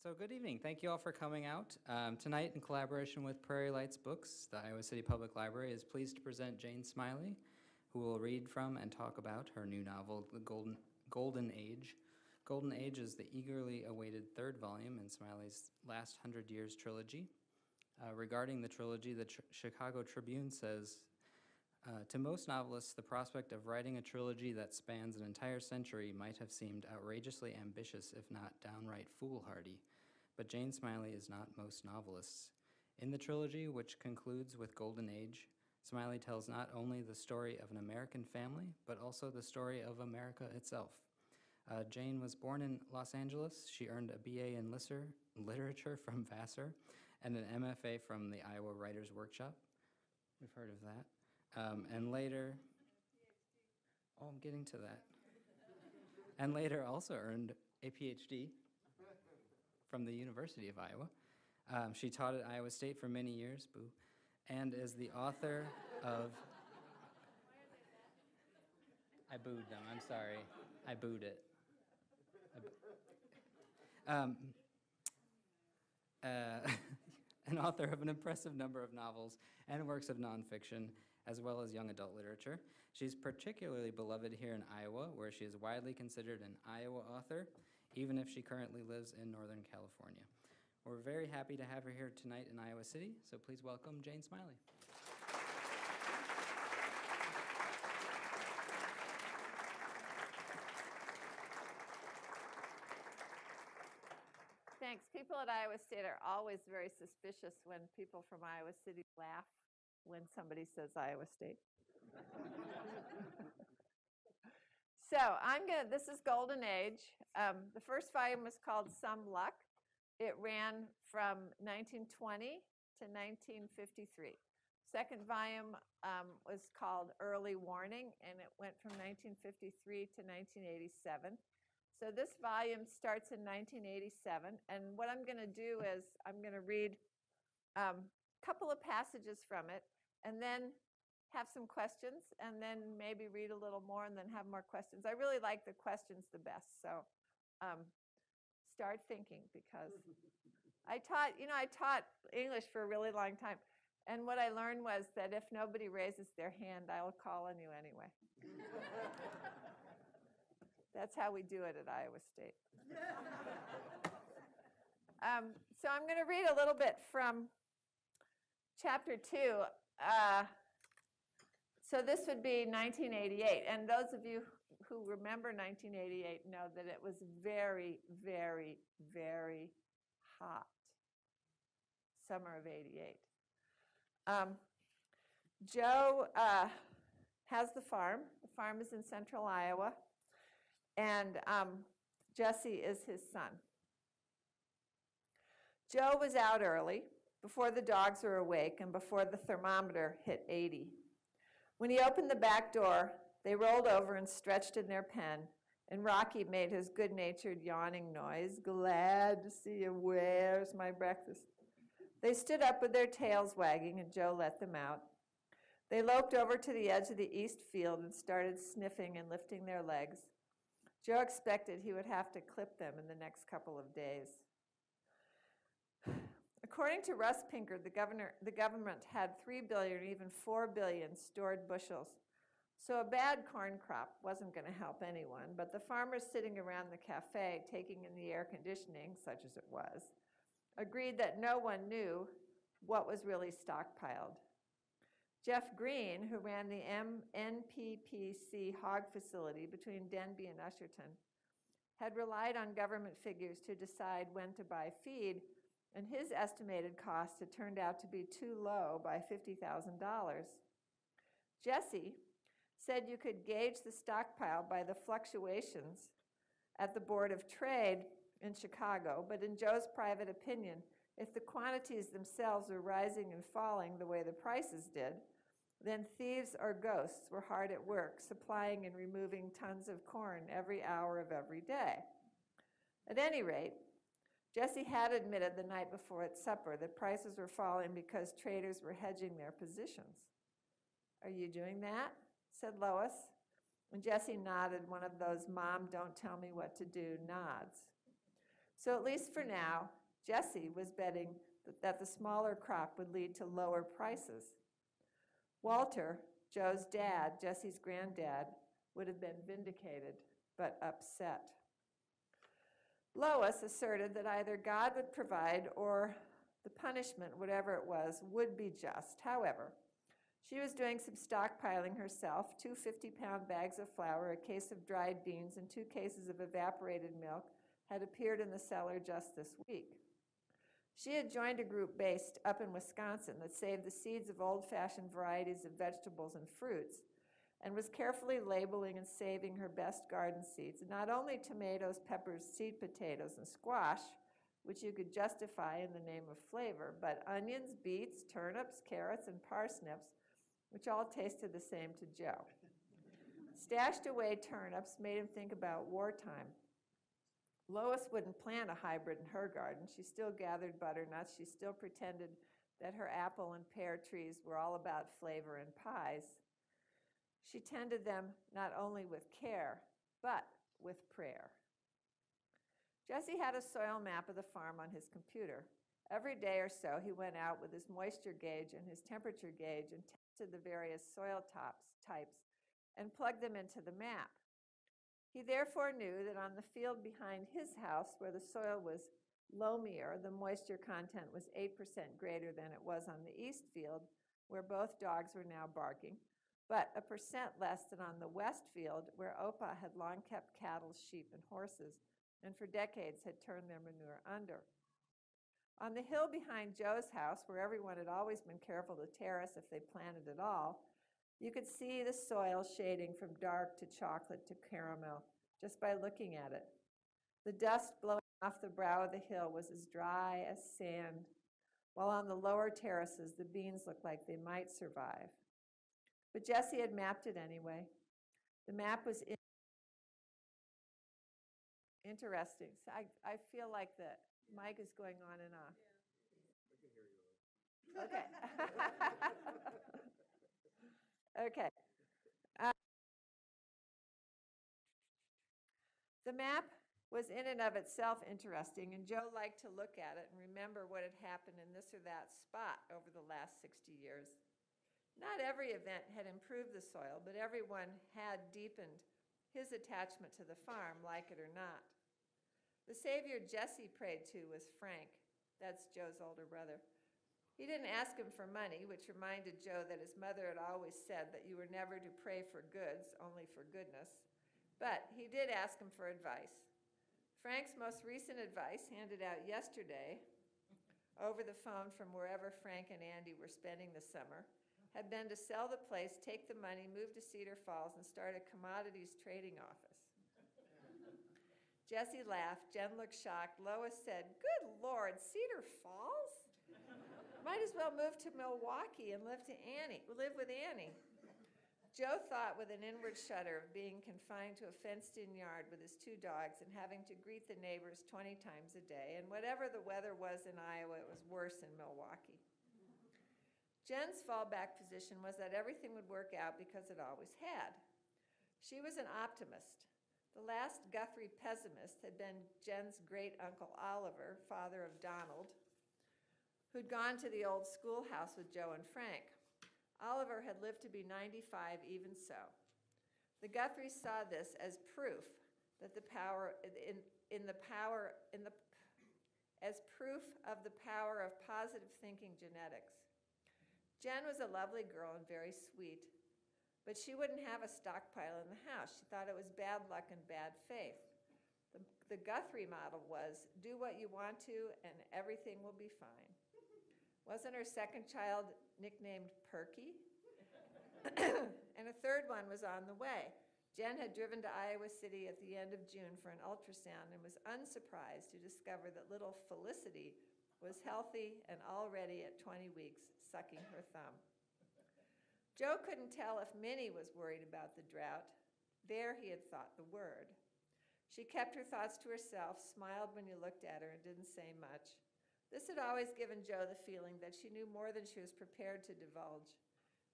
So good evening. Thank you all for coming out. Tonight, in collaboration with Prairie Lights Books, the Iowa City Public Library is pleased to present Jane Smiley, who will read from and talk about her new novel, The Golden Age. Golden Age is the eagerly awaited third volume in Smiley's last 100 Years trilogy. Regarding the trilogy, the Chicago Tribune says, to most novelists, the prospect of writing a trilogy that spans an entire century might have seemed outrageously ambitious, if not downright foolhardy. But Jane Smiley is not most novelists. In the trilogy, which concludes with Golden Age, Smiley tells not only the story of an American family, but also the story of America itself. Jane was born in Los Angeles. She earned a BA in literature from Vassar and an MFA from the Iowa Writers Workshop. We've heard of that. And later, I'm getting to that. And later also earned a PhD from the University of Iowa. She taught at Iowa State for many years, and is the author of... I booed them, I'm sorry. I booed it. An author of an impressive number of novels and works of nonfiction, as well as young adult literature. She's particularly beloved here in Iowa, where she is widely considered an Iowa author, even if she currently lives in Northern California. We're very happy to have her here tonight in Iowa City, so please welcome Jane Smiley. Thanks. People at Iowa State are always very suspicious when people from Iowa City laugh when somebody says Iowa State. So this is Golden Age. The first volume was called Some Luck. It ran from 1920 to 1953. Second volume was called Early Warning, and it went from 1953 to 1987. So this volume starts in 1987, and what I'm going to do is I'm going to read a couple of passages from it, and then have some questions, and then maybe read a little more, and then have more questions. I really like the questions the best, so start thinking, because I taught English for a really long time, and what I learned was that if nobody raises their hand, I'll call on you anyway. That's how we do it at Iowa State. So I'm going to read a little bit from chapter 2. So this would be 1988. And those of you who remember 1988 know that it was very, very, very hot. Summer of '88. Joe has the farm. The farm is in central Iowa. And Jesse is his son. Joe was out early, before the dogs were awake and before the thermometer hit 80. When he opened the back door, they rolled over and stretched in their pen, and Rocky made his good-natured yawning noise. Glad to see you. Where's my breakfast? They stood up with their tails wagging, and Joe let them out. They loped over to the edge of the east field and started sniffing and lifting their legs. Joe expected he would have to clip them in the next couple of days. According to Russ Pinker, the government had 3 billion or even 4 billion stored bushels. So a bad corn crop wasn't going to help anyone, but the farmers sitting around the cafe, taking in the air conditioning, such as it was, agreed that no one knew what was really stockpiled. Jeff Green, who ran the NPPC hog facility between Denby and Usherton, had relied on government figures to decide when to buy feed, and his estimated cost had turned out to be too low by $50,000. Jesse said you could gauge the stockpile by the fluctuations at the Board of Trade in Chicago, but in Joe's private opinion, if the quantities themselves were rising and falling the way the prices did, then thieves or ghosts were hard at work supplying and removing tons of corn every hour of every day. At any rate, Jesse had admitted the night before at supper that prices were falling because traders were hedging their positions. "Are you doing that?" said Lois. And Jesse nodded one of those "Mom, don't tell me what to do" nods. So at least for now, Jessie was betting that the smaller crop would lead to lower prices. Walter, Joe's dad, Jessie's granddad, would have been vindicated, but upset. Lois asserted that either God would provide or the punishment, whatever it was, would be just. However, she was doing some stockpiling herself. 2 50-pound bags of flour, a case of dried beans, and 2 cases of evaporated milk had appeared in the cellar just this week. She had joined a group based up in Wisconsin that saved the seeds of old-fashioned varieties of vegetables and fruits and was carefully labeling and saving her best garden seeds, not only tomatoes, peppers, seed potatoes, and squash, which you could justify in the name of flavor, but onions, beets, turnips, carrots, and parsnips, which all tasted the same to Joe. Stashed away turnips made him think about wartime. Lois wouldn't plant a hybrid in her garden. She still gathered butternuts. She still pretended that her apple and pear trees were all about flavor and pies. She tended them not only with care, but with prayer. Jesse had a soil map of the farm on his computer. Every day or so, he went out with his moisture gauge and his temperature gauge and tested the various soil types and plugged them into the map. He therefore knew that on the field behind his house, where the soil was loamier, the moisture content was 8% greater than it was on the east field, where both dogs were now barking, but 1% less than on the west field, where Opa had long kept cattle, sheep, and horses, and for decades had turned their manure under. On the hill behind Joe's house, where everyone had always been careful to terrace if they planted at all, you could see the soil shading from dark to chocolate to caramel just by looking at it. The dust blowing off the brow of the hill was as dry as sand, while on the lower terraces the beans looked like they might survive. But Jesse had mapped it anyway. The map was interesting. So I feel like the mic is going on and off. Okay. Okay. The map was in and of itself interesting, and Joe liked to look at it and remember what had happened in this or that spot over the last 60 years. Not every event had improved the soil, but everyone had deepened his attachment to the farm, like it or not. The savior Jesse prayed to was Frank. That's Joe's older brother. He didn't ask him for money, which reminded Joe that his mother had always said that you were never to pray for goods, only for goodness. But he did ask him for advice. Frank's most recent advice, handed out yesterday over the phone from wherever Frank and Andy were spending the summer, had been to sell the place, take the money, move to Cedar Falls, and start a commodities trading office. Jesse laughed. Jen looked shocked. Lois said, "Good Lord, Cedar Falls? Might as well move to Milwaukee and live with Annie." Joe thought with an inward shudder of being confined to a fenced-in yard with his 2 dogs and having to greet the neighbors 20 times a day, and whatever the weather was in Iowa, it was worse in Milwaukee. Jen's fallback position was that everything would work out because it always had. She was an optimist. The last Guthrie pessimist had been Jen's great-uncle Oliver, father of Donald, who'd gone to the old schoolhouse with Joe and Frank. Oliver had lived to be 95 even so. The Guthries saw this as proof that as proof of the power of positive thinking genetics. Jen was a lovely girl and very sweet, but she wouldn't have a stockpile in the house. She thought it was bad luck and bad faith. The Guthrie model was, do what you want to and everything will be fine. Wasn't her second child nicknamed Perky? And a third one was on the way. Jen had driven to Iowa City at the end of June for an ultrasound and was unsurprised to discover that little Felicity was healthy and already at 20 weeks sucking her thumb. Joe couldn't tell if Minnie was worried about the drought. There he had thought the word. She kept her thoughts to herself, smiled when you looked at her, and didn't say much. This had always given Joe the feeling that she knew more than she was prepared to divulge.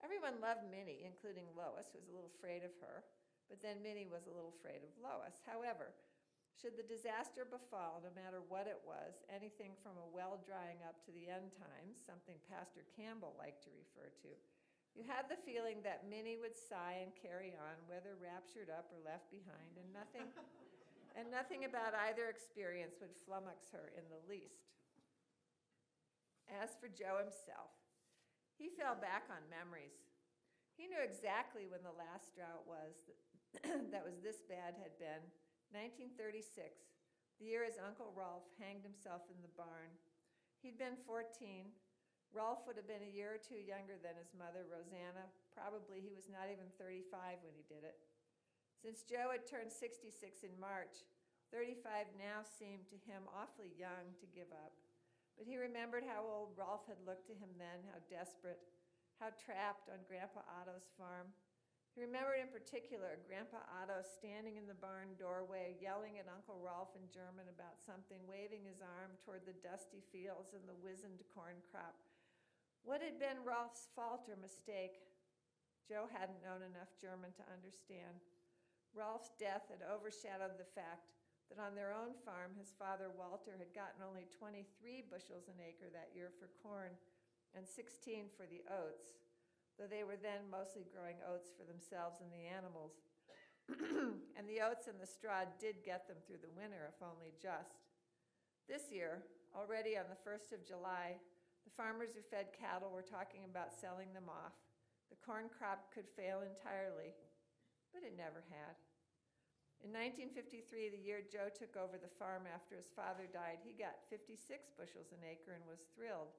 Everyone loved Minnie, including Lois, who was a little afraid of her, but then Minnie was a little afraid of Lois. However, Should the disaster befall, no matter what it was, anything from a well drying up to the end times, something Pastor Campbell liked to refer to, you had the feeling that Minnie would sigh and carry on, whether raptured up or left behind, and nothing about either experience would flummox her in the least. As for Joe himself, he fell back on memories. He knew exactly when the last drought was that was this bad had been, 1936, the year his Uncle Rolf hanged himself in the barn. He'd been 14. Rolf would have been a year or two younger than his mother, Rosanna. Probably he was not even 35 when he did it. Since Joe had turned 66 in March, 35 now seemed to him awfully young to give up. But he remembered how old Rolf had looked to him then, how desperate, how trapped on Grandpa Otto's farm. He remembered in particular Grandpa Otto standing in the barn doorway, yelling at Uncle Rolf in German about something, waving his arm toward the dusty fields and the wizened corn crop. What had been Rolf's fault or mistake? Joe hadn't known enough German to understand. Rolf's death had overshadowed the fact that on their own farm, his father Walter had gotten only 23 bushels an acre that year for corn and 16 for the oats, though they were then mostly growing oats for themselves and the animals. And the oats and the straw did get them through the winter, if only just. This year, already on the 1st of July, the farmers who fed cattle were talking about selling them off. The corn crop could fail entirely, but it never had. In 1953, the year Joe took over the farm after his father died, he got 56 bushels an acre and was thrilled.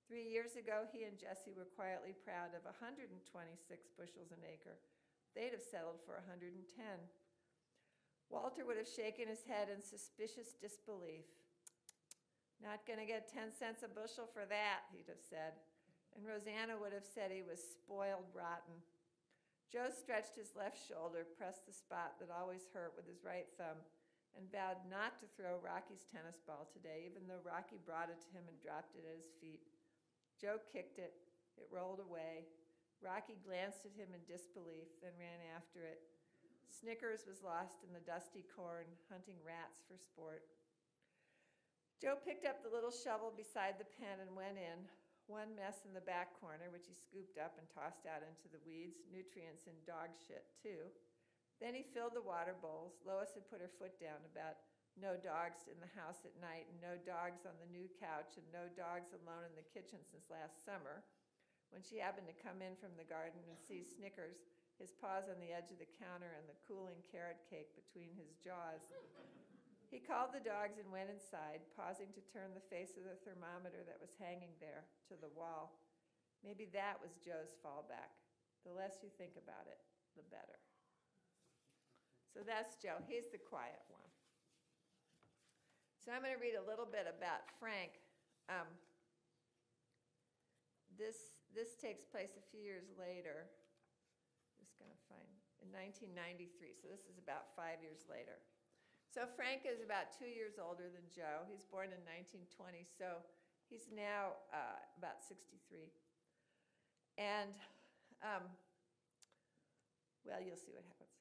3 years ago, he and Jessie were quietly proud of 126 bushels an acre. They'd have settled for 110. Walter would have shaken his head in suspicious disbelief. Not going to get 10 cents a bushel for that, he'd have said. And Rosanna would have said he was spoiled rotten. Joe stretched his left shoulder, pressed the spot that always hurt with his right thumb, and vowed not to throw Rocky's tennis ball today, even though Rocky brought it to him and dropped it at his feet. Joe kicked it. It rolled away. Rocky glanced at him in disbelief, then ran after it. Snickers was lost in the dusty corn, hunting rats for sport. Joe picked up the little shovel beside the pen and went in. One mess in the back corner, which he scooped up and tossed out into the weeds, nutrients in dog shit, too. Then he filled the water bowls. Lois had put her foot down about no dogs in the house at night, and no dogs on the new couch, and no dogs alone in the kitchen since last summer, when she happened to come in from the garden and see Snickers, his paws on the edge of the counter and the cooling carrot cake between his jaws. He called the dogs and went inside, pausing to turn the face of the thermometer that was hanging there to the wall. Maybe that was Joe's fallback. The less you think about it, the better. So that's Joe. He's the quiet one. So I'm going to read a little bit about Frank. This takes place a few years later. Just going to find, in 1993, so this is about 5 years later. So Frank is about 2 years older than Joe. He's born in 1920, so he's now about 63. And, well, you'll see what happens.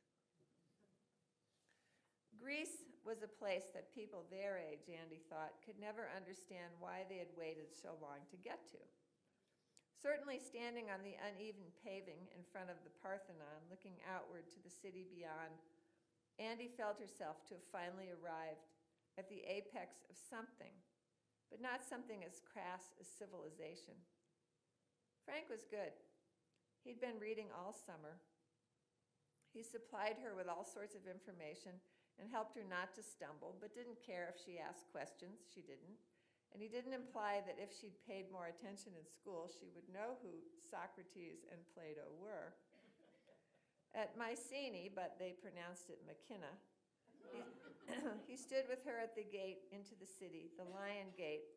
Greece was a place that people their age, Andy thought, could never understand why they had waited so long to get to. Certainly standing on the uneven paving in front of the Parthenon, looking outward to the city beyond, Andy felt herself to have finally arrived at the apex of something, but not something as crass as civilization. Frank was good. He'd been reading all summer. He supplied her with all sorts of information and helped her not to stumble, but didn't care if she asked questions. She didn't. And he didn't imply that if she'd paid more attention in school, she would know who Socrates and Plato were. At Mycenae, but they pronounced it McKenna, he stood with her at the gate into the city, the Lion Gate,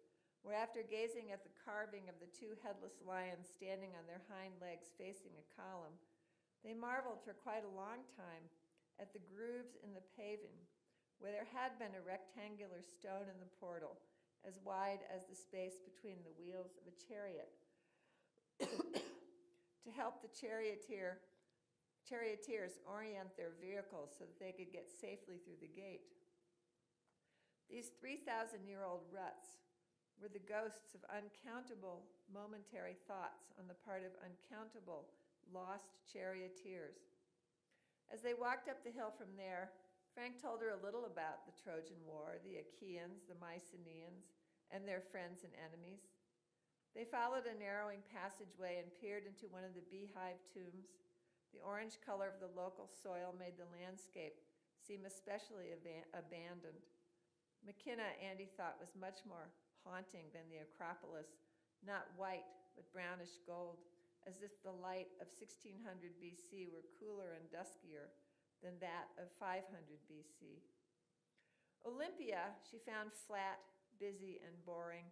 where after gazing at the carving of the two headless lions standing on their hind legs facing a column, they marveled for quite a long time at the grooves in the paving, where there had been a rectangular stone in the portal, as wide as the space between the wheels of a chariot, to help the charioteers orient their vehicles so that they could get safely through the gate. These 3,000-year-old ruts were the ghosts of uncountable momentary thoughts on the part of uncountable lost charioteers. As they walked up the hill from there, Frank told her a little about the Trojan War, the Achaeans, the Mycenaeans, and their friends and enemies. They followed a narrowing passageway and peered into one of the beehive tombs. The orange color of the local soil made the landscape seem especially abandoned. McKenna, Andy thought, was much more haunting than the Acropolis, not white but brownish gold, as if the light of 1600 BC were cooler and duskier than that of 500 BC. Olympia she found flat, busy, and boring,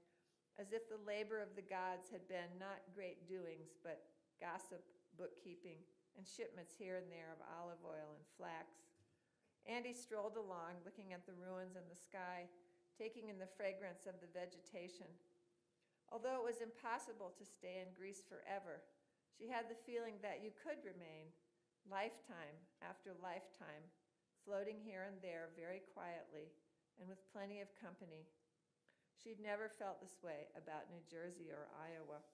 as if the labor of the gods had been not great doings, but gossip, bookkeeping, and shipments here and there of olive oil and flax. Andy strolled along, looking at the ruins and the sky, taking in the fragrance of the vegetation. Although it was impossible to stay in Greece forever, she had the feeling that you could remain, lifetime after lifetime, floating here and there very quietly and with plenty of company. She'd never felt this way about New Jersey or Iowa.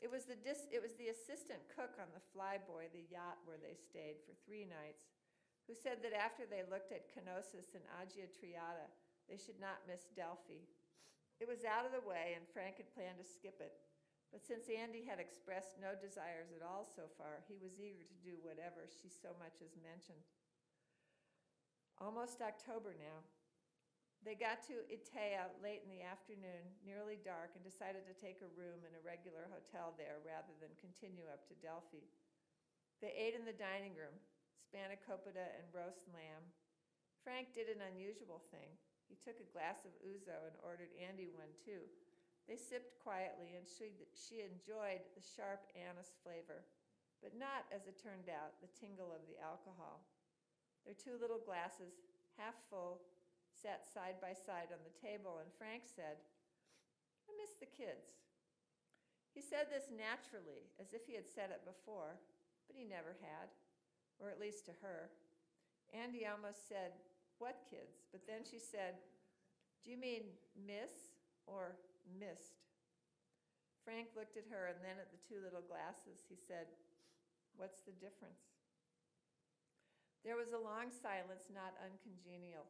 It was the assistant cook on the Flyboy, the yacht where they stayed for 3 nights, who said that after they looked at Knossos and Agia Triada, they should not miss Delphi. It was out of the way, and Frank had planned to skip it. But since Andy had expressed no desires at all so far, he was eager to do whatever she so much as mentioned. Almost October now. They got to Itea late in the afternoon, nearly dark, and decided to take a room in a regular hotel there rather than continue up to Delphi. They ate in the dining room, spanakopita and roast lamb. Frank did an unusual thing. He took a glass of ouzo and ordered Andy one too. They sipped quietly, and she enjoyed the sharp anise flavor, but not, as it turned out, the tingle of the alcohol. Their 2 little glasses, half full, sat side by side on the table, and Frank said, "I miss the kids." He said this naturally, as if he had said it before, but he never had, or at least to her. Andy almost said, "What kids?" But then she said, "Do you mean miss or missed?" Frank looked at her and then at the 2 little glasses. He said, "What's the difference?" There was a long silence, not uncongenial.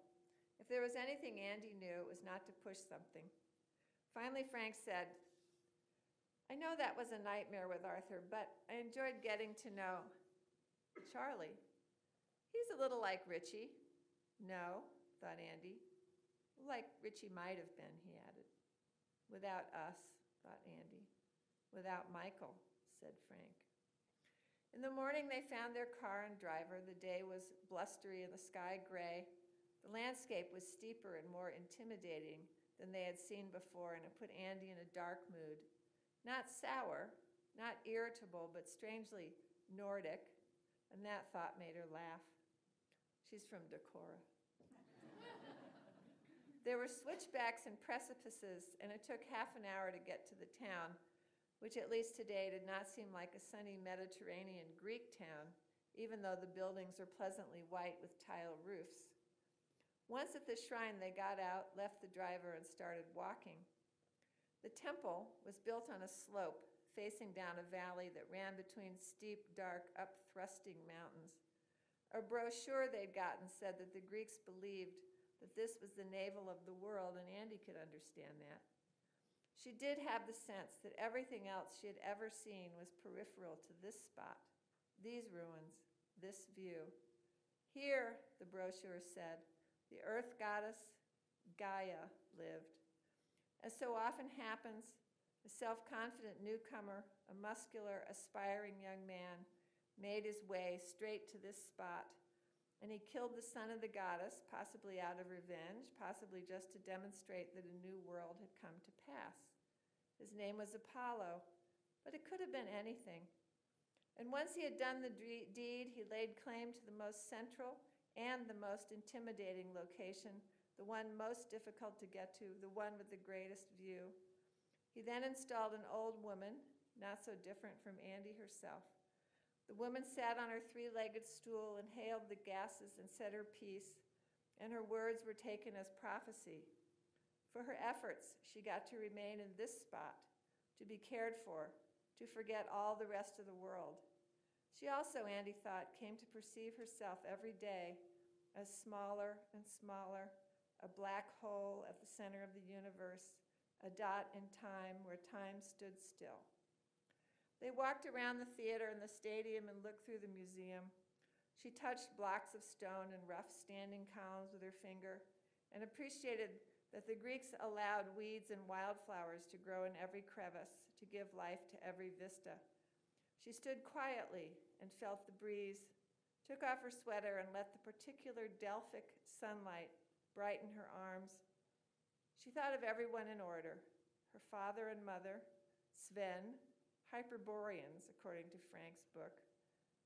If there was anything Andy knew, it was not to push something. Finally, Frank said, "I know that was a nightmare with Arthur, but I enjoyed getting to know Charlie. He's a little like Richie." "No," thought Andy. "Like Richie might have been," he added. "Without us," thought Andy. "Without Michael," said Frank. In the morning, they found their car and driver. The day was blustery and the sky gray. The landscape was steeper and more intimidating than they had seen before, and it put Andy in a dark mood. Not sour, not irritable, but strangely Nordic, and that thought made her laugh. She's from Decorah. There were switchbacks and precipices, and it took half an hour to get to the town, which at least today did not seem like a sunny Mediterranean Greek town, even though the buildings were pleasantly white with tile roofs. Once at the shrine, they got out, left the driver, and started walking. The temple was built on a slope facing down a valley that ran between steep, dark, up-thrusting mountains. A brochure they'd gotten said that the Greeks believed that this was the navel of the world, and Andy could understand that. She did have the sense that everything else she had ever seen was peripheral to this spot, these ruins, this view. Here, the brochure said, the earth goddess Gaia lived. As so often happens, a self-confident newcomer, a muscular, aspiring young man, made his way straight to this spot, and he killed the son of the goddess, possibly out of revenge, possibly just to demonstrate that a new world had come to pass. His name was Apollo, but it could have been anything. And once he had done the deed, he laid claim to the most central and the most intimidating location, the one most difficult to get to, the one with the greatest view. He then installed an old woman, not so different from Andy herself. The woman sat on her 3-legged stool, inhaled the gases, and said her piece, and her words were taken as prophecy. For her efforts, she got to remain in this spot, to be cared for, to forget all the rest of the world. She also, Andy thought, came to perceive herself every day as smaller and smaller, a black hole at the center of the universe, a dot in time where time stood still. They walked around the theater and the stadium and looked through the museum. She touched blocks of stone and rough standing columns with her finger and appreciated that the Greeks allowed weeds and wildflowers to grow in every crevice, to give life to every vista. She stood quietly and felt the breeze, took off her sweater and let the particular Delphic sunlight brighten her arms. She thought of everyone in order, her father and mother, Sven, Hyperboreans, according to Frank's book,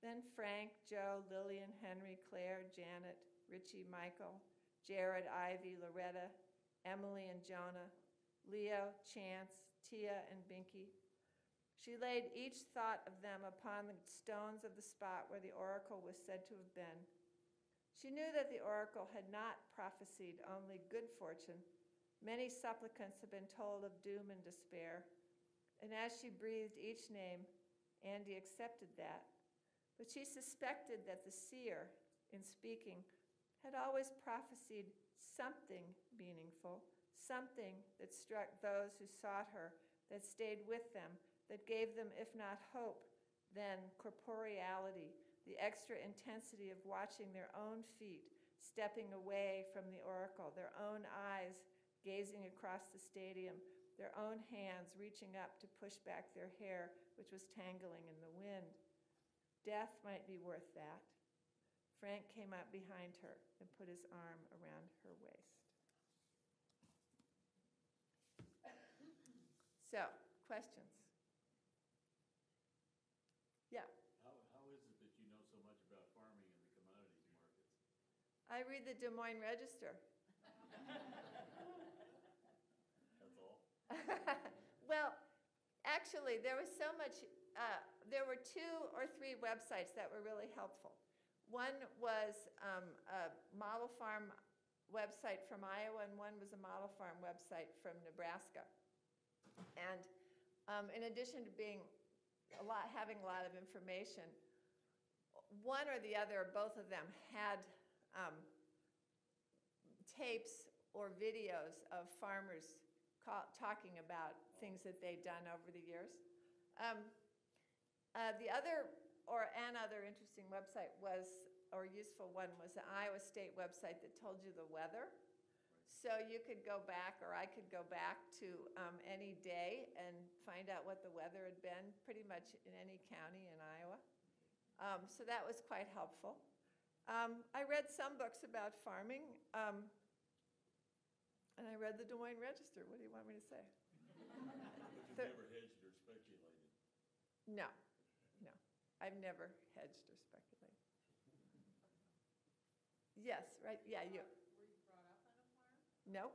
then Frank, Joe, Lillian, Henry, Claire, Janet, Richie, Michael, Jared, Ivy, Loretta, Emily and Jonah, Leo, Chance, Tia, and Binky. She laid each thought of them upon the stones of the spot where the oracle was said to have been. She knew that the oracle had not prophesied only good fortune. Many supplicants had been told of doom and despair. And as she breathed each name, Andy accepted that. But she suspected that the seer, in speaking, had always prophesied something meaningful, something that struck those who sought her, that stayed with them, that gave them, if not hope, then corporeality, the extra intensity of watching their own feet stepping away from the oracle, their own eyes gazing across the stadium, their own hands reaching up to push back their hair, which was tangling in the wind. Death might be worth that. Frank came up behind her and put his arm around her waist. So, questions? Yeah. How is it that you know so much about farming and the commodities markets? I read the Des Moines Register. That's all? Well, actually, there was so much, there were 2 or 3 websites that were really helpful. One was a model farm website from Iowa, and one was a model farm website from Nebraska. And in addition to having a lot of information, one or the other, both of them, had tapes or videos of farmers talking about things that they'd done over the years. The other interesting website was, or useful one, was the Iowa State website that told you the weather. So you could go back, or I could go back to any day and find out what the weather had been pretty much in any county in Iowa. So that was quite helpful. I read some books about farming, and I read the Des Moines Register. What do you want me to say? But you've never hedged or speculated? No. I've never hedged or speculated. Yes, right, yeah, you. Were you brought up on a farm? Nope.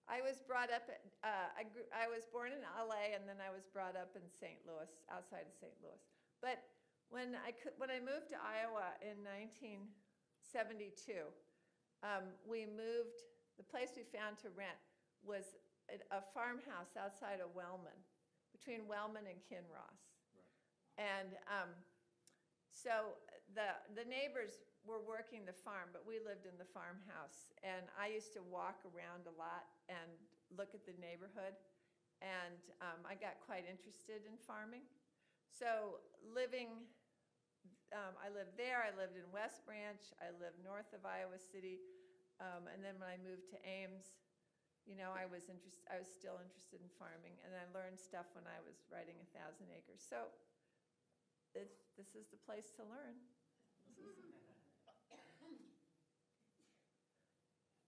I was brought up at, I was born in LA, and then I was brought up in St. Louis, outside of St. Louis. But when I moved to Iowa in 1972, we moved, the place we found to rent was a farmhouse outside of Wellman, between Wellman and Kinross. And so the neighbors were working the farm, but we lived in the farmhouse. And I used to walk around a lot and look at the neighborhood. And I got quite interested in farming. So I lived there. I lived in West Branch. I lived north of Iowa City. And then when I moved to Ames, I was still interested in farming. And I learned stuff when I was writing 1,000 Acres. So this is the place to learn.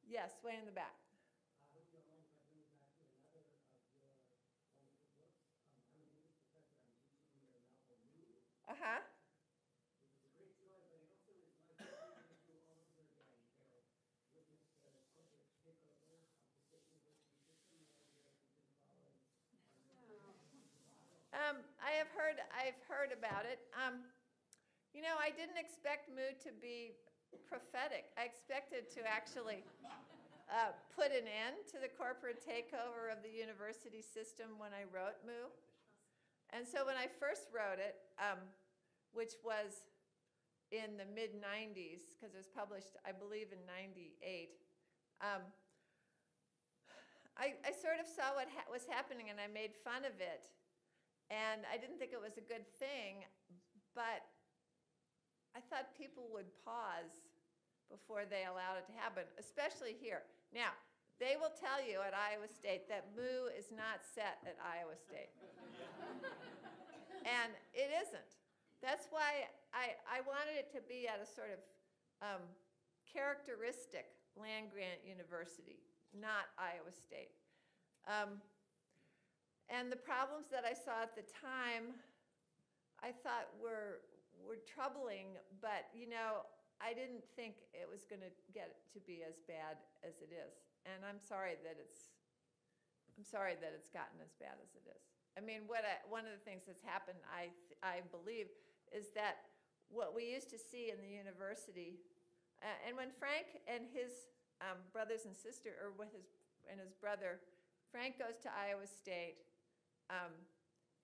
Yes, way in the back. I hope you don't mind if I bring you back to another of your wonderful books. I'm an English professor. I'm teaching your novel New, Uh-huh. which is a great story, but it also is like reading through all over again. Witness the corporate takeover of the state university system that Americans been following. I've heard about it. I didn't expect Mood to be prophetic. I expected to actually put an end to the corporate takeover of the university system when I wrote Moo. And so when I first wrote it, which was in the mid-90s, because it was published, I believe, in 98, I sort of saw what was happening, and I made fun of it. And I didn't think it was a good thing, but I thought people would pause before they allowed it to happen, especially here. Now, they will tell you at Iowa State that Moo is not set at Iowa State. And it isn't. That's why I wanted it to be at a sort of characteristic land-grant university, not Iowa State. And the problems that I saw at the time, I thought were troubling, but I didn't think it was going to get to be as bad as it is. And I'm sorry that it's gotten as bad as it is. I mean, one of the things that's happened, I believe, is that what we used to see in the university, and when Frank and his brothers and sister, or his brother, Frank goes to Iowa State.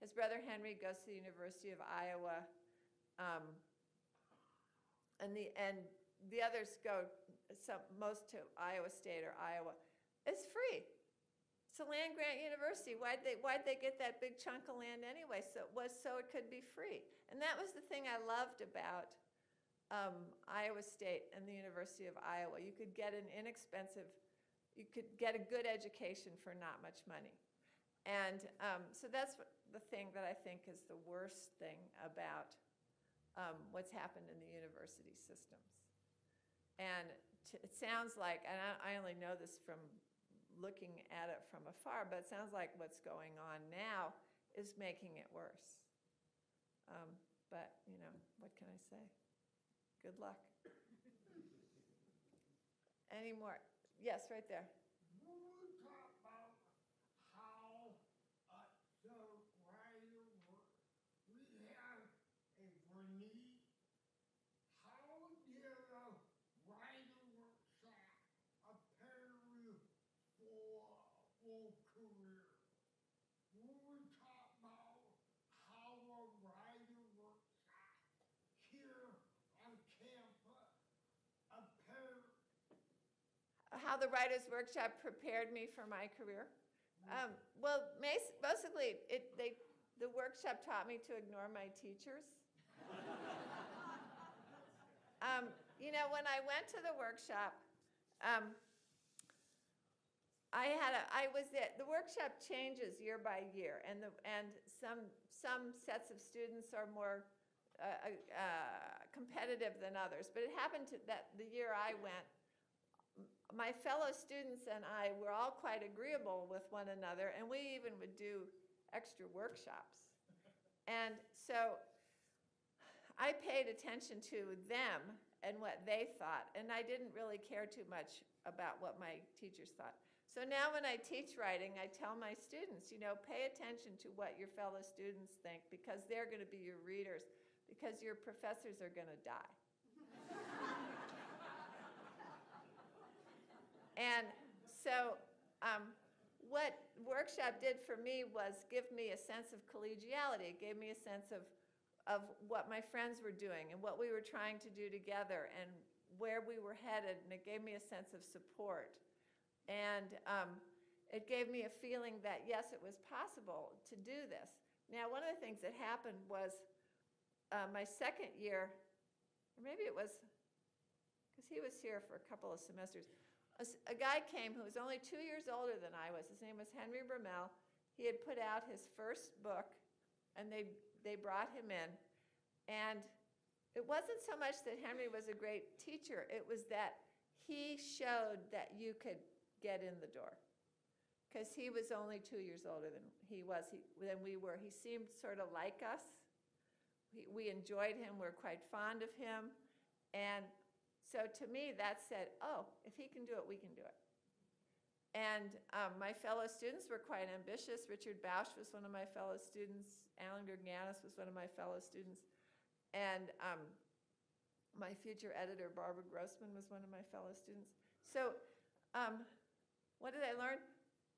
His brother Henry goes to the University of Iowa, and the others go most to Iowa State or Iowa. It's free. It's a land-grant university. Why'd they get that big chunk of land anyway? So it could be free. And that was the thing I loved about Iowa State and the University of Iowa. You could get a good education for not much money. And so that's the thing that I think is the worst thing about what's happened in the university systems. And it sounds like, and I only know this from looking at it from afar, but it sounds like what's going on now is making it worse. But, what can I say? Good luck. Any more? Yes, right there. When we talk about how the writer work, we have a vernice. How did a writer workshop prepare you for a full career? When we talk about how a writer workshop here on campus prepared. How the Writers' Workshop prepared me for my career? Well, basically, the workshop taught me to ignore my teachers. When I went to the workshop, the workshop changes year by year, and some sets of students are more competitive than others. But it happened that the year I went, my fellow students and I were all quite agreeable with one another, and we even would do extra workshops. And so I paid attention to them and what they thought, and I didn't really care too much about what my teachers thought. So now when I teach writing, I tell my students, pay attention to what your fellow students think, because they're going to be your readers, because your professors are going to die. And so what workshop did for me was give me a sense of collegiality. It gave me a sense of what my friends were doing and what we were trying to do together and where we were headed, and it gave me a sense of support. And it gave me a feeling that, yes, it was possible to do this. Now, one of the things that happened was my second year, or maybe it was, because he was here for a couple of semesters, a guy came who was only 2 years older than I was. His name was Henry Brummel. He had put out his first book, and they brought him in. And it wasn't so much that Henry was a great teacher. It was that he showed that you could get in the door, because he was only 2 years older than we were. He seemed sort of like us. We enjoyed him. We're quite fond of him. And so to me, that said, oh, if he can do it, we can do it. And my fellow students were quite ambitious. Richard Bausch was one of my fellow students. Alan Gurganis was one of my fellow students. And My future editor, Barbara Grossman, was one of my fellow students. So what did I learn?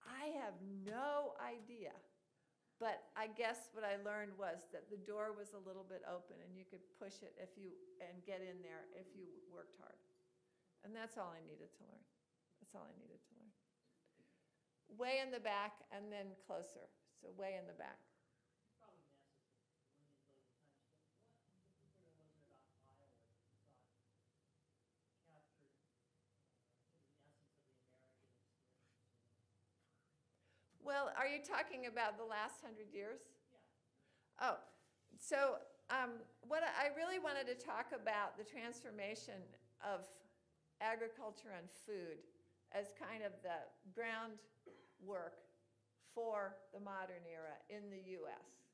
I have no idea. But I guess what I learned was that the door was a little bit open and you could push it and get in there if you worked hard. And that's all I needed to learn. That's all I needed to learn. Way in the back and then closer. So way in the back. Probably massive when you load the timestamp. What in particular was it about Iowa that you thought captured sort of the essence of the American experience? Well, are you talking about the last 100 years? Yeah. Oh, so what I really wanted to talk about the transformation of agriculture and food as kind of the groundwork for the modern era in the U.S.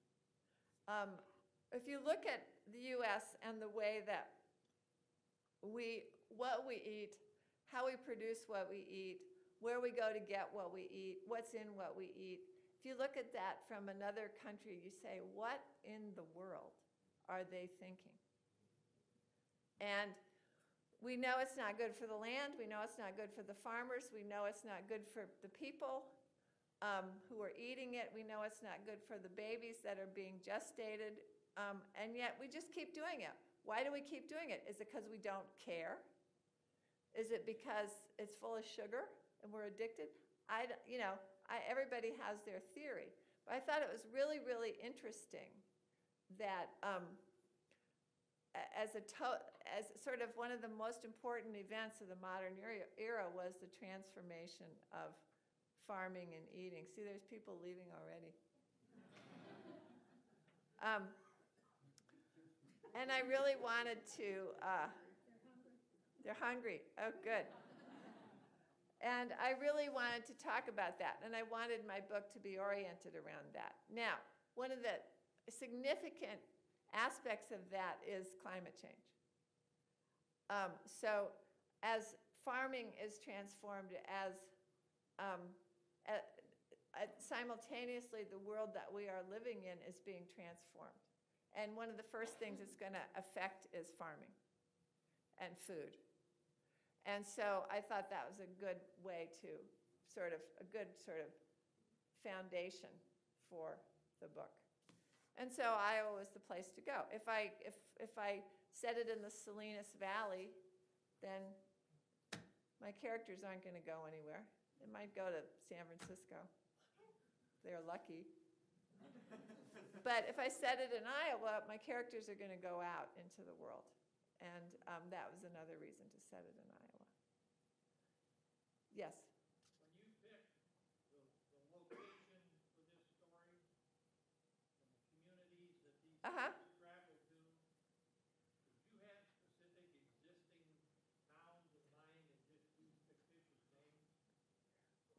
If you look at the U.S. and the way that what we eat, how we produce what we eat, where we go to get what we eat, what's in what we eat. If you look at that from another country, you say, what in the world are they thinking? And we know it's not good for the land. We know it's not good for the farmers. We know it's not good for the people who are eating it. We know it's not good for the babies that are being gestated. And yet we just keep doing it. Why do we keep doing it? Is it because we don't care? Is it because it's full of sugar and we're addicted? Everybody has their theory. But I thought it was really, really interesting that as sort of one of the most important events of the modern era was the transformation of farming and eating. See, there's people leaving already. And I really wanted to, they're hungry. Oh, good. And I really wanted to talk about that, and I wanted my book to be oriented around that. Now, one of the significant aspects of that is climate change. So as farming is transformed, simultaneously the world that we are living in is being transformed. And one of the first things it's going to affect is farming and food. And so I thought that was a good way to a good foundation for the book. And so Iowa was the place to go. If I set it in the Salinas Valley, then my characters aren't going to go anywhere. They might go to San Francisco. They're lucky. But if I set it in Iowa, my characters are going to go out into the world. And that was another reason to set it in Iowa. Yes? When you picked the location for this story and the communities that these characters traveled to, did you have specific existing towns in mind and just use fictitious names?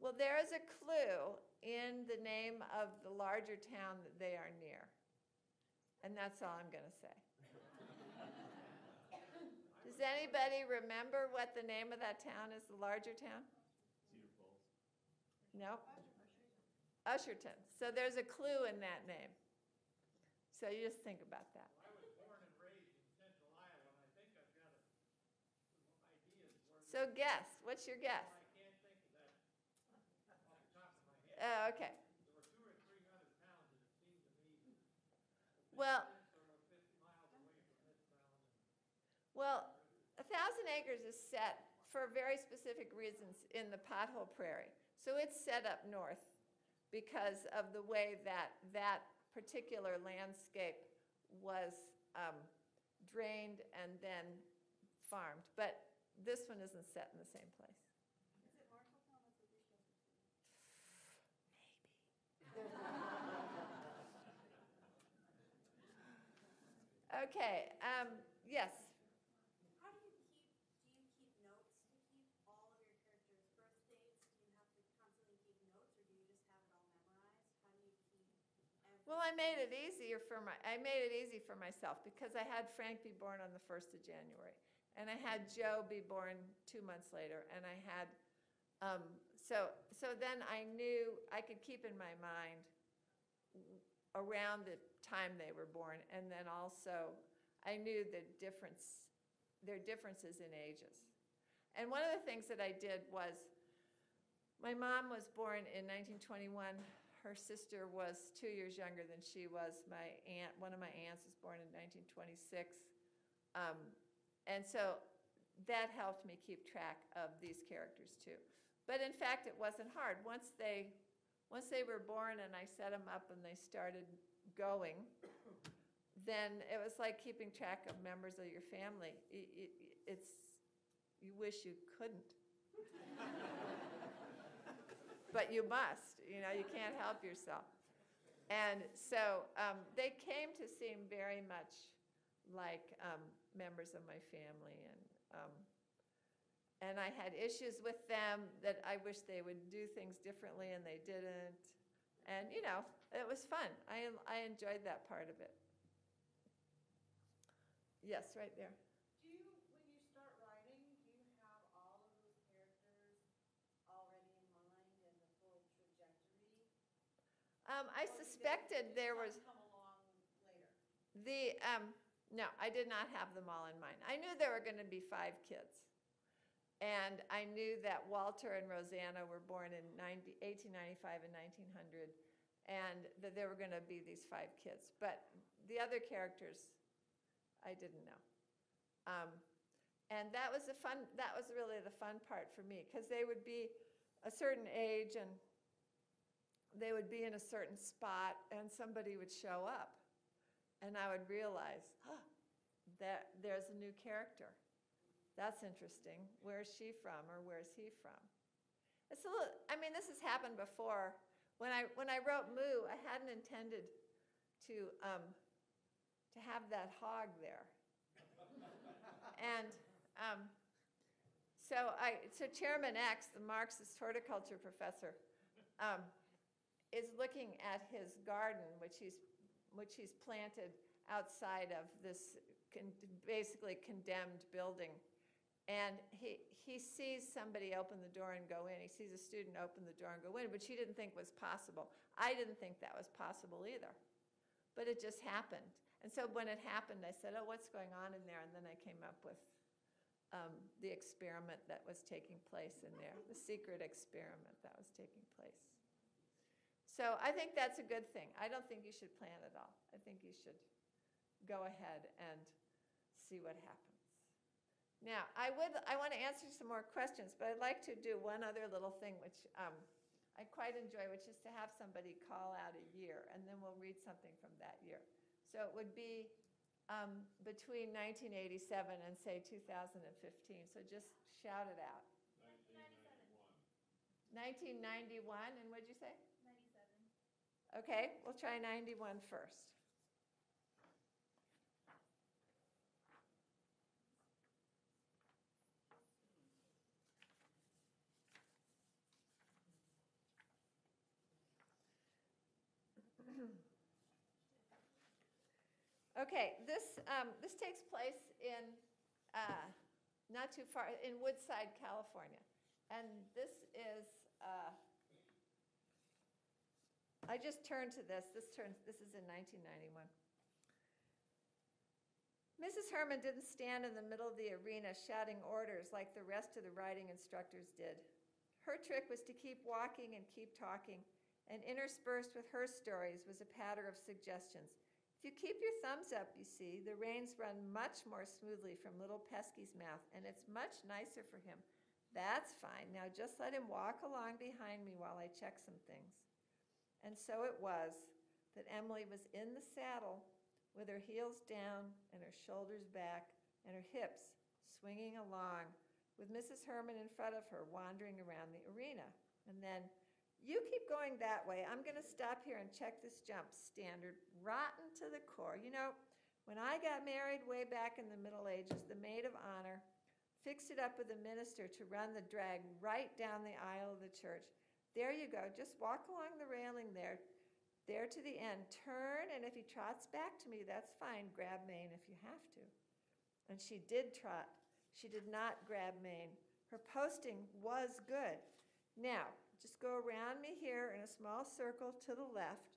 Well, there is a clue in the name of the larger town that they are near. And that's all I'm going to say. Does anybody remember what the name of that town is, the larger town? Cedar Falls. No? Usherton. So there's a clue in that name. So you just think about that. Well, I was born and raised in central Iowa, and I think I've got some ideas where. So guess. What's your guess? I can't think of that off the top of my head. Oh, okay. There were 200 or 300 towns, and it seemed to me. Well, Sort of 50 miles away from this town. Well, 1,000 Acres is set for very specific reasons in the Pothole Prairie. So it's set up north because of the way that that particular landscape was drained and then farmed. But this one isn't set in the same place. Is it Marshalltown? That's what you're supposed to say. Okay, yes. How do you keep notes to keep all of your characters' birth dates? Do you have to constantly keep notes, or do you just have it all memorized? How do you keep every? Well, I made it easy for myself because I had Frank be born on the 1st of January, and I had Joe be born 2 months later, and I had so then I knew I could keep in my mind around the time they were born, and then also I knew the difference their differences in ages. And one of the things that I did was, my mom was born in 1921. Her sister was 2 years younger than she was. My aunt, one of my aunts was born in 1926. And so that helped me keep track of these characters too. But in fact, it wasn't hard. Once they were born and I set them up and they started going, then it was like keeping track of members of your family. You wish you couldn't. But you must, you can't help yourself. And so they came to seem very much like members of my family. And I had issues with them that I wish they would do things differently, and they didn't. And, it was fun. I enjoyed that part of it. Yes, right there. When you start writing, do you have all of those characters already in mind and the full trajectory? I suspected there was Come along later. no, I did not have them all in mind. I knew there were going to be 5 kids. And I knew that Walter and Rosanna were born in 1895 and 1900, and that there were going to be these 5 kids. But the other characters, I didn't know. And that was really the fun part for me, because they would be a certain age and they would be in a certain spot and somebody would show up. And I would realize, that there's a new character. That's interesting. Where's she from, or where's he from? It's a little, this has happened before. When I wrote Moo, I hadn't intended to have that hog there. And so Chairman X, the Marxist horticulture professor, is looking at his garden, which he's planted outside of this basically condemned building. And he sees somebody open the door and go in. He sees a student open the door and go in, which he didn't think was possible. I didn't think that was possible either. But it just happened. And so when it happened, I said, what's going on in there? And then I came up with the experiment that was taking place in there, the secret experiment that was taking place. So I think that's a good thing. I don't think you should plan it all. I think you should go ahead and see what happens. Now, I want to answer some more questions, but I'd like to do one other little thing, which I quite enjoy, which is to have somebody call out a year, and then we'll read something from that year. So it would be between 1987 and, say, 2015. So just shout it out. 1991. And what'd you say? 97. Okay, we'll try 91 first. Okay, this takes place in not too far, in Woodside, California. And this is, I just turned to this. This is in 1991. Mrs. Herman didn't stand in the middle of the arena shouting orders like the rest of the riding instructors did. Her trick was to keep walking and keep talking, and interspersed with her stories was a patter of suggestions. If you keep your thumbs up, you see, the reins run much more smoothly from little Pesky's mouth, and it's much nicer for him. That's fine. Now just let him walk along behind me while I check some things. And so it was that Emily was in the saddle with her heels down and her shoulders back and her hips swinging along, with Mrs. Herman in front of her wandering around the arena. And then, you keep going that way. I'm going to stop here and check this jump. Standard, rotten to the core. When I got married way back in the Middle Ages, the maid of honor fixed it up with the minister to run the drag right down the aisle of the church. There you go. Just walk along the railing there to the end. Turn, and if he trots back to me, that's fine. Grab mane if you have to. And she did trot. She did not grab mane. Her posting was good. Now, just go around me here in a small circle to the left.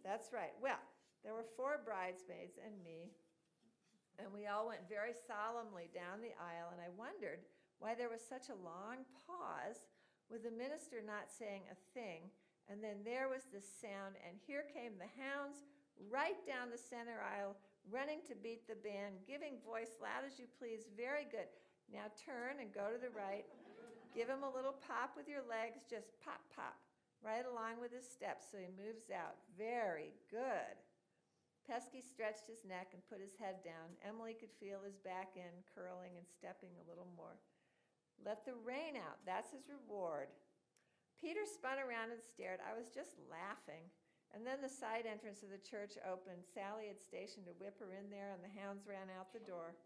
That's right. Well, there were 4 bridesmaids and me. And we all went very solemnly down the aisle, and I wondered why there was such a long pause with the minister not saying a thing. And then there was this sound, and here came the hounds right down the center aisle, running to beat the band, giving voice loud as you please. Very good. Now turn and go to the right. Give him a little pop with your legs, just pop, pop, right along with his steps so he moves out. Very good. Pesky stretched his neck and put his head down. Emily could feel his back end curling and stepping a little more. Let the rain out. That's his reward. Peter spun around and stared. I was just laughing. And then the side entrance of the church opened. Sally had stationed a whipper in there, and the hounds ran out the door.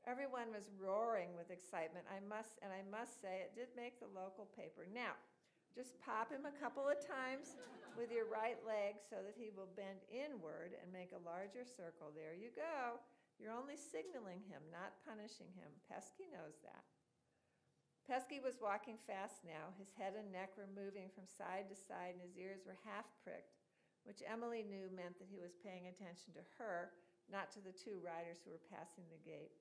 Everyone was roaring with excitement. I must say, it did make the local paper. Now, just pop him a couple of times with your right leg so that he will bend inward and make a larger circle. There you go. You're only signaling him, not punishing him. Pesky knows that. Pesky was walking fast now. His head and neck were moving from side to side, and his ears were half pricked, which Emily knew meant that he was paying attention to her, not to the two riders who were passing the gate.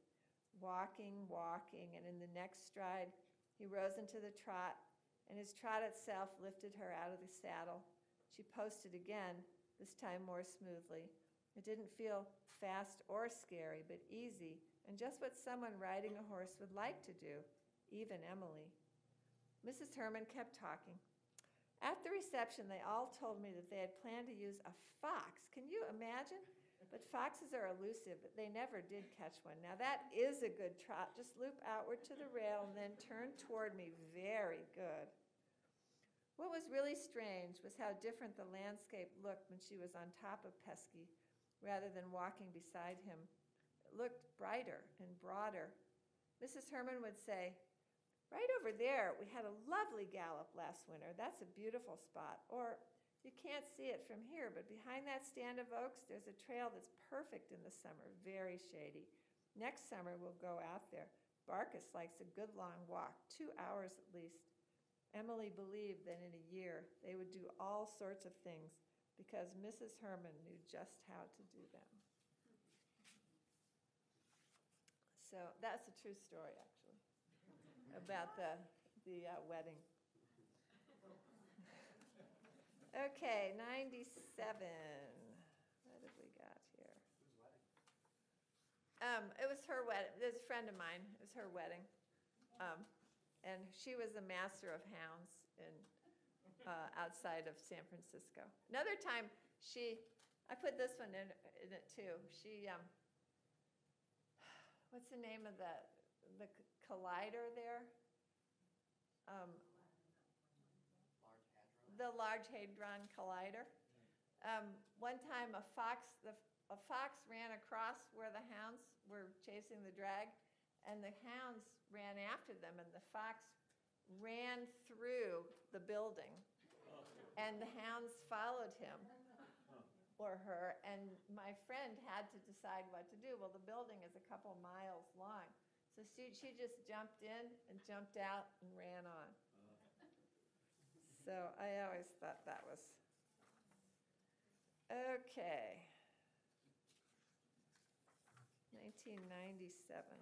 Walking, walking, and in the next stride, he rose into the trot, and his trot itself lifted her out of the saddle. She posted again, this time more smoothly. It didn't feel fast or scary, but easy, and just what someone riding a horse would like to do, even Emily. Mrs. Herman kept talking. At the reception, they all told me that they had planned to use a fox. Can you imagine? But foxes are elusive, but they never did catch one. Now that is a good trot. Just loop outward to the rail and then turn toward me. Very good. What was really strange was how different the landscape looked when she was on top of Pesky rather than walking beside him. It looked brighter and broader. Mrs. Herman would say, right over there, we had a lovely gallop last winter. That's a beautiful spot. Or, you can't see it from here, but behind that stand of oaks, there's a trail that's perfect in the summer, very shady. Next summer, we'll go out there. Barkus likes a good long walk, 2 hours at least. Emily believed that in a year, they would do all sorts of things because Mrs. Herman knew just how to do them. So that's a true story, actually, about the wedding. Okay, 97. What have we got here? Whose wedding? It was her wedding. There's a friend of mine. It was her wedding. And she was a master of hounds outside of San Francisco. Another time, I put this one in it too. What's the name of the collider there? The Large Hadron Collider. One time a fox ran across where the hounds were chasing the drag, and the hounds ran after them, and the fox ran through the building, and the hounds followed him or her, and my friend had to decide what to do. Well, the building is a couple miles long, so she just jumped in and jumped out and ran on. So I always thought that was okay. 1997,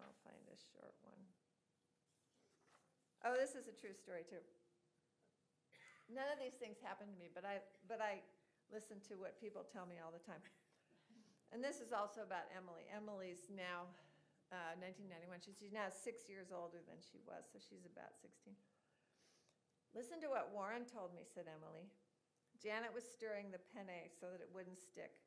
I'll find a short one. Oh, this is a true story too. None of these things happened to me, but I listen to what people tell me all the time. And this is also about Emily. Emily's now 1991. She's now 6 years older than she was, so she's about 16. Listen to what Warren told me, said Emily. Janet was stirring the penne so that it wouldn't stick.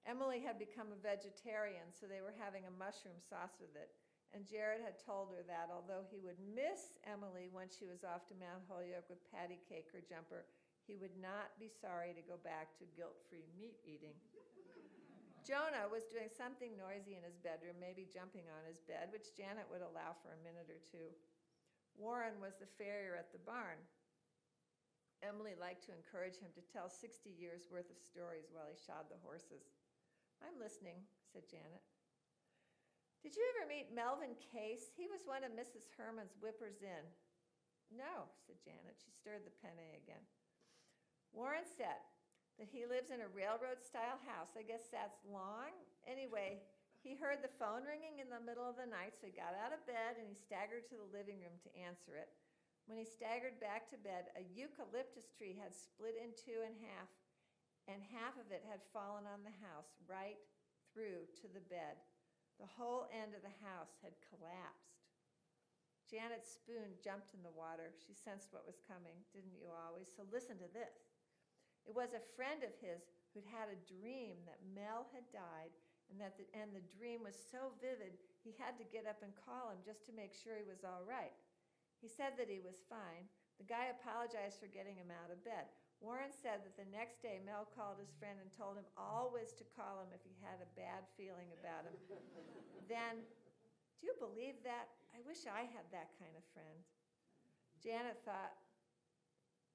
Emily had become a vegetarian, so they were having a mushroom sauce with it. And Jared had told her that although he would miss Emily once she was off to Mount Holyoke with patty cake, her jumper, he would not be sorry to go back to guilt-free meat eating. Jonah was doing something noisy in his bedroom, maybe jumping on his bed, which Janet would allow for a minute or two. Warren was the farrier at the barn. Emily liked to encourage him to tell 60 years' worth of stories while he shod the horses. I'm listening, said Janet. Did you ever meet Melvin Case? He was one of Mrs. Herman's whippers in. No, said Janet. She stirred the penne again. Warren said that he lives in a railroad-style house. I guess that's long. Anyway, He heard the phone ringing in the middle of the night, so he got out of bed and he staggered to the living room to answer it. When he staggered back to bed, a eucalyptus tree had split in two and half of it had fallen on the house right through to the bed. The whole end of the house had collapsed. Janet's spoon jumped in the water. She sensed what was coming, didn't you always? So listen to this. It was a friend of his who'd had a dream that Mel had died, and the dream was so vivid he had to get up and call him just to make sure he was all right. He said that he was fine. The guy apologized for getting him out of bed. Warren said that the next day Mel called his friend and told him always to call him if he had a bad feeling about him. Then, do you believe that? I wish I had that kind of friend. Janet thought,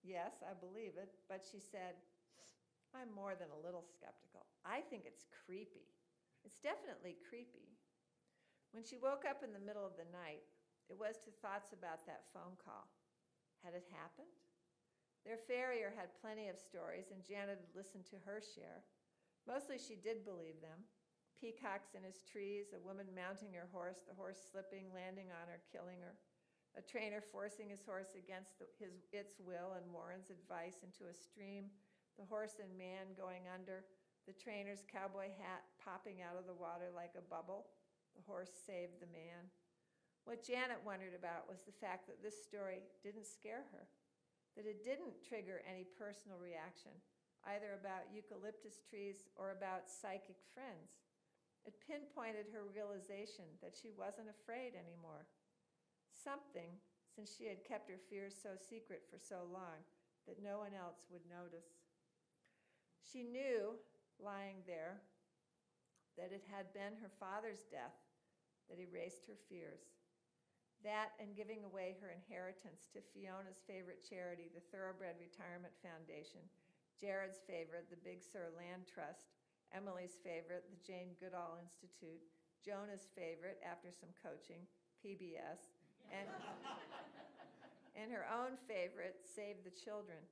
yes, I believe it, but she said, I'm more than a little skeptical. I think it's creepy. It's definitely creepy. When she woke up in the middle of the night, it was to thoughts about that phone call. Had it happened? Their farrier had plenty of stories, and Janet had listened to her share. Mostly she did believe them. Peacocks in his trees, a woman mounting her horse, the horse slipping, landing on her, killing her. A trainer forcing his horse against its will and Warren's advice into a stream, the horse and man going under, the trainer's cowboy hat popping out of the water like a bubble. The horse saved the man. What Janet wondered about was the fact that this story didn't scare her, that it didn't trigger any personal reaction, either about eucalyptus trees or about psychic friends. It pinpointed her realization that she wasn't afraid anymore. Something, since she had kept her fears so secret for so long, that no one else would notice. She knew, lying there, that it had been her father's death that erased her fears. That and giving away her inheritance to Fiona's favorite charity, the Thoroughbred Retirement Foundation, Jared's favorite, the Big Sur Land Trust, Emily's favorite, the Jane Goodall Institute, Jonah's favorite, after some coaching, PBS, and her own favorite, Save the Children.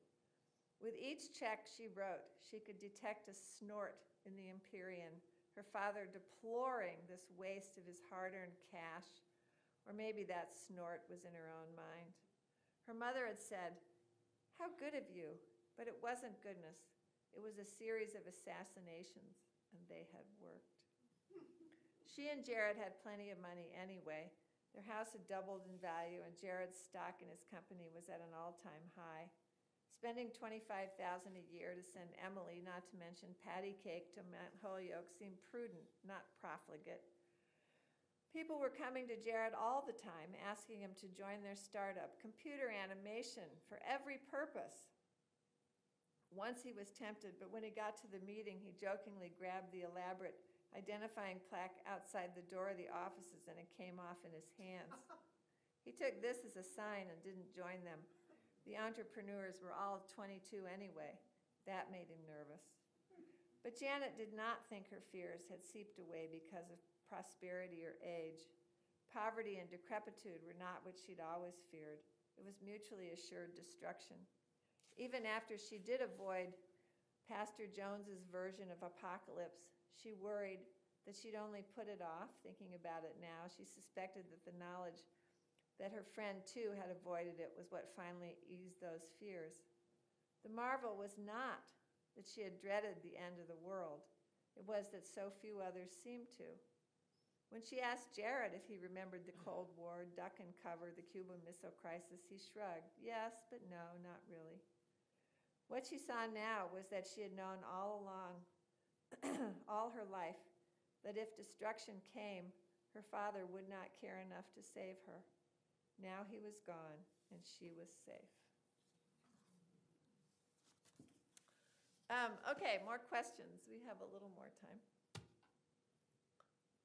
With each check she wrote, she could detect a snort in the Empyrean, her father deploring this waste of his hard-earned cash, or maybe that snort was in her own mind. Her mother had said, "How good of you," but it wasn't goodness. It was a series of assassinations, and they had worked. She and Jared had plenty of money anyway. Their house had doubled in value, and Jared's stock in his company was at an all-time high. Spending $25,000 a year to send Emily, not to mention patty cake, to Mount Holyoke seemed prudent, not profligate. People were coming to Jared all the time, asking him to join their startup, computer animation for every purpose. Once he was tempted, but when he got to the meeting, he jokingly grabbed the elaborate identifying plaque outside the door of the offices, and it came off in his hands. He took this as a sign and didn't join them. The entrepreneurs were all 22 anyway. That made him nervous. But Janet did not think her fears had seeped away because of prosperity or age. Poverty and decrepitude were not what she'd always feared. It was mutually assured destruction. Even after she did avoid Pastor Jones's version of apocalypse, she worried that she'd only put it off. Thinking about it now, she suspected that the knowledge that her friend too had avoided it was what finally eased those fears. The marvel was not that she had dreaded the end of the world. It was that so few others seemed to. When she asked Jared if he remembered the Cold War, duck and cover, the Cuban Missile Crisis, he shrugged. Yes, but no, not really. What she saw now was that she had known all along, all her life, that if destruction came, her father would not care enough to save her. Now he was gone, and she was safe. Okay, more questions. We have a little more time.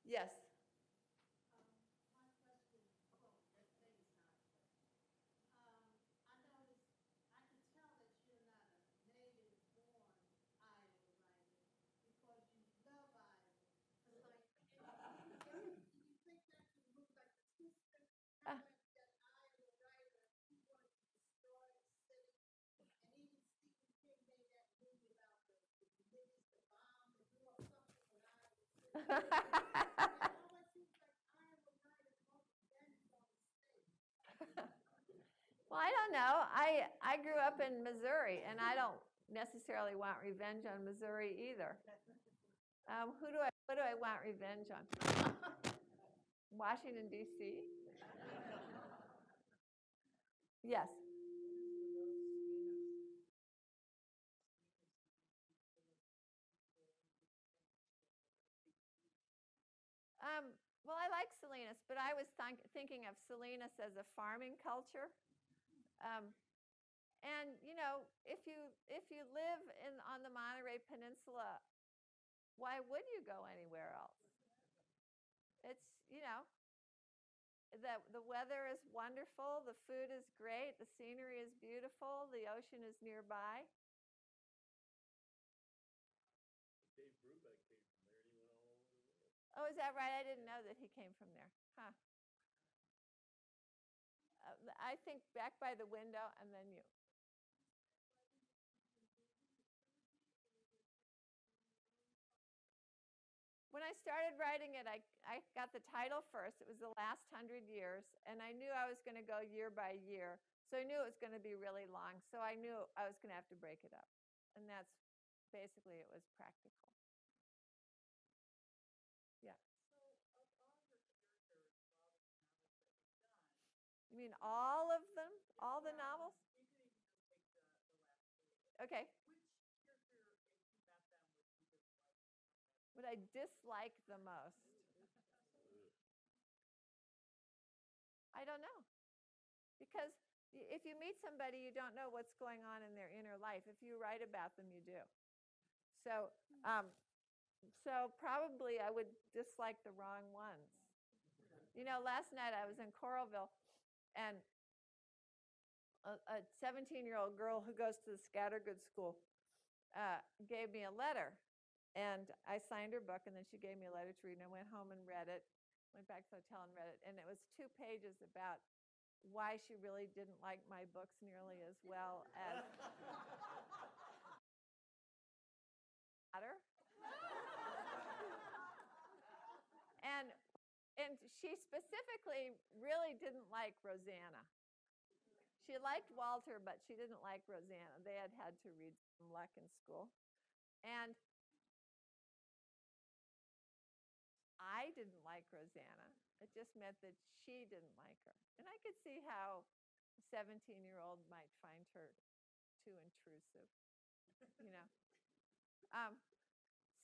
Yes? One question, well, maybe it's not. I noticed, I can tell that you're not a native-born Iowa writer because you love Iowa. It's like, you think that could look like a sister? Ah. Like that Iowa writer who wanted to destroy the city. And even Stephen King made that movie about the niggas, the bomb, that blew up something in Iowa City. I grew up in Missouri, and I don't necessarily want revenge on Missouri either. What do I want revenge on? Washington, D.C.? Yes. Well, I like Salinas, but I was thinking of Salinas as a farming culture. And if you live on the Monterey Peninsula, why would you go anywhere else? It's the weather is wonderful, the food is great, the scenery is beautiful, the ocean is nearby. Dave Brubeck came from there, and he went all over the world. Oh, is that right? I didn't know that he came from there. Huh. I think back by the window and then you. When I started writing it, I got the title first. It was The Last 100 Years, and I knew I was going to go year by year. So I knew it was going to be really long. So I knew I was going to have to break it up. And that's basically, it was practical. Yeah. You mean all of them? All the novels? Okay. What I dislike the most? I don't know. Because if you meet somebody, you don't know what's going on in their inner life. If you write about them, you do. So, so probably I would dislike the wrong ones. Last night I was in Coralville, and a 17-year-old girl who goes to the Scattergood School gave me a letter. And I signed her book, and then she gave me a letter to read, and I went home and read it, went back to the hotel and read it, and it was 2 pages about why she really didn't like my books nearly as well as daughter. And she specifically really didn't like Rosanna. She liked Walter, but she didn't like Rosanna. They had to read some Luck in school. And I didn't like Rosanna. It just meant that she didn't like her. And I could see how a 17-year-old might find her too intrusive,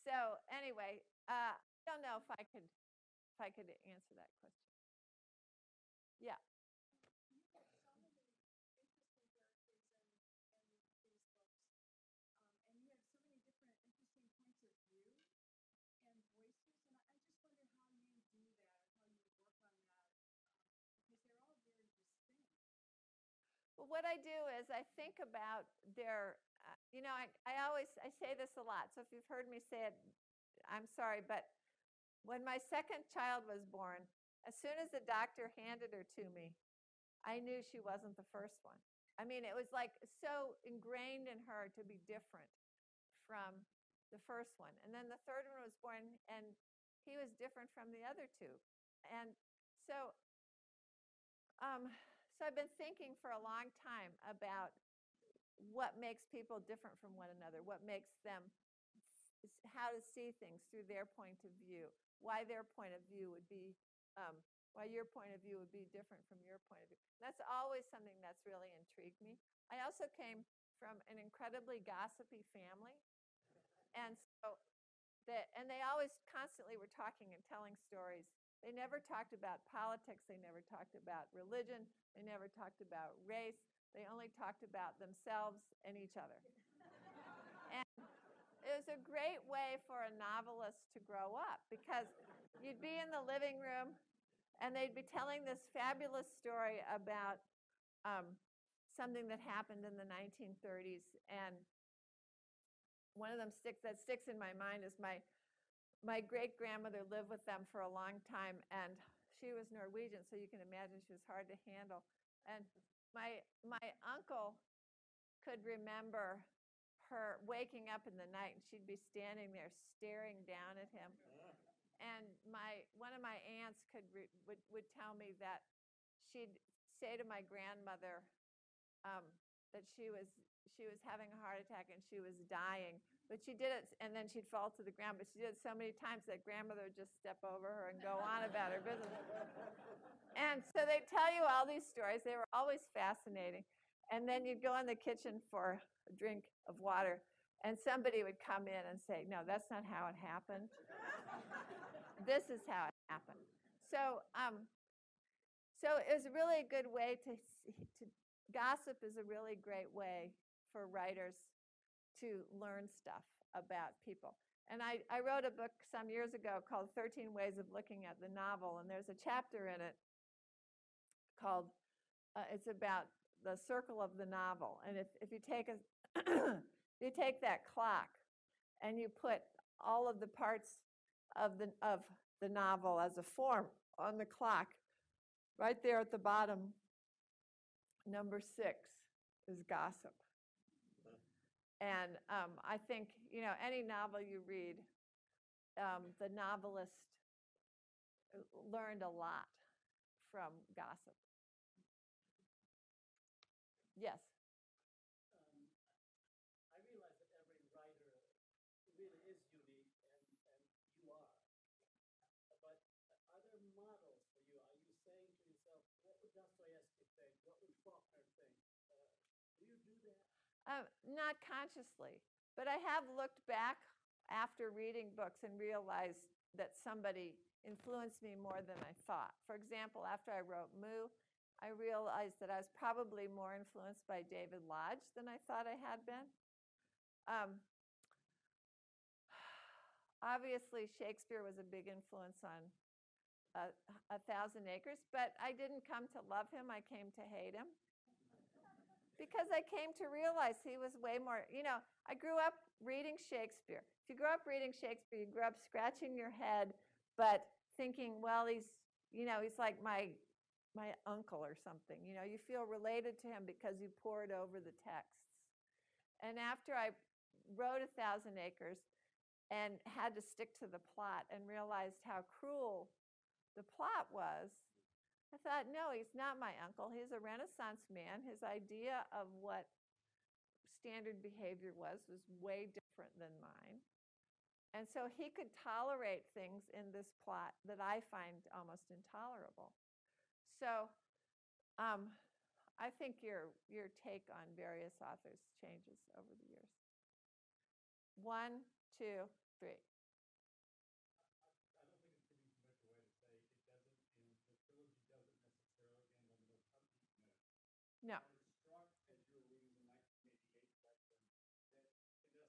So anyway, I don't know if I could answer that question. Yeah. Well, what I do is I think about their, I say this a lot. So if you've heard me say it, I'm sorry. But when my second child was born, as soon as the doctor handed her to me, I knew she wasn't the first one. I mean, it was like so ingrained in her to be different from the first one. And then the third one was born, and he was different from the other 2. And so I've been thinking for a long time about what makes people different from one another, what makes them, how to see things through their point of view, why their point of view would be, why your point of view would be different from your point of view. That's always something that's really intrigued me. I also came from an incredibly gossipy family, and so they always constantly were talking and telling stories. They never talked about politics. They never talked about religion. They never talked about race. They only talked about themselves and each other. And it was a great way for a novelist to grow up, because you'd be in the living room and they'd be telling this fabulous story about something that happened in the 1930s. And one of them that sticks in my mind is my great-grandmother lived with them for a long time, and she was Norwegian, so you can imagine she was hard to handle. And my uncle could remember her waking up in the night, and she'd be standing there staring down at him. And one of my aunts would tell me that she'd say to my grandmother, that she was having a heart attack and she was dying. But she did it, and then she'd fall to the ground. But she did it so many times that grandmother would just step over her and go on about her business. And so they tell you all these stories. They were always fascinating. And then you'd go in the kitchen for a drink of water, and somebody would come in and say, no, that's not how it happened. This is how it happened. So it was really a good way to gossip is a really great way for writers to learn stuff about people. And I wrote a book some years ago called 13 Ways of Looking at the Novel, and there's a chapter in it called, it's about the circle of the novel. And if you take you take that clock and you put all of the parts of the novel as a form on the clock, right there at the bottom, number 6 is gossip. And I think, any novel you read, the novelist learned a lot from gossip. Yes? I realize that every writer really is unique, and you are. But are there models for you? Are you saying to yourself, what would Dostoevsky think? What would Faulkner think? Do you do that? Not consciously, but I have looked back after reading books and realized that somebody influenced me more than I thought. For example, after I wrote Moo, I realized that I was probably more influenced by David Lodge than I thought I had been. Obviously, Shakespeare was a big influence on A Thousand Acres, but I didn't come to love him. I came to hate him. Because I came to realize he was way more, I grew up reading Shakespeare. If you grew up reading Shakespeare, you grew up scratching your head, but thinking, well, he's like my uncle or something. You feel related to him because you poured over the texts. And after I wrote A Thousand Acres and had to stick to the plot and realized how cruel the plot was, I thought, no, he's not my uncle. He's a Renaissance man. His idea of what standard behavior was way different than mine. And so he could tolerate things in this plot that I find almost intolerable. So I think your take on various authors changes over the years. 1, 2, 3. No. I was struck as you were reading the 1988 section that, in essence, it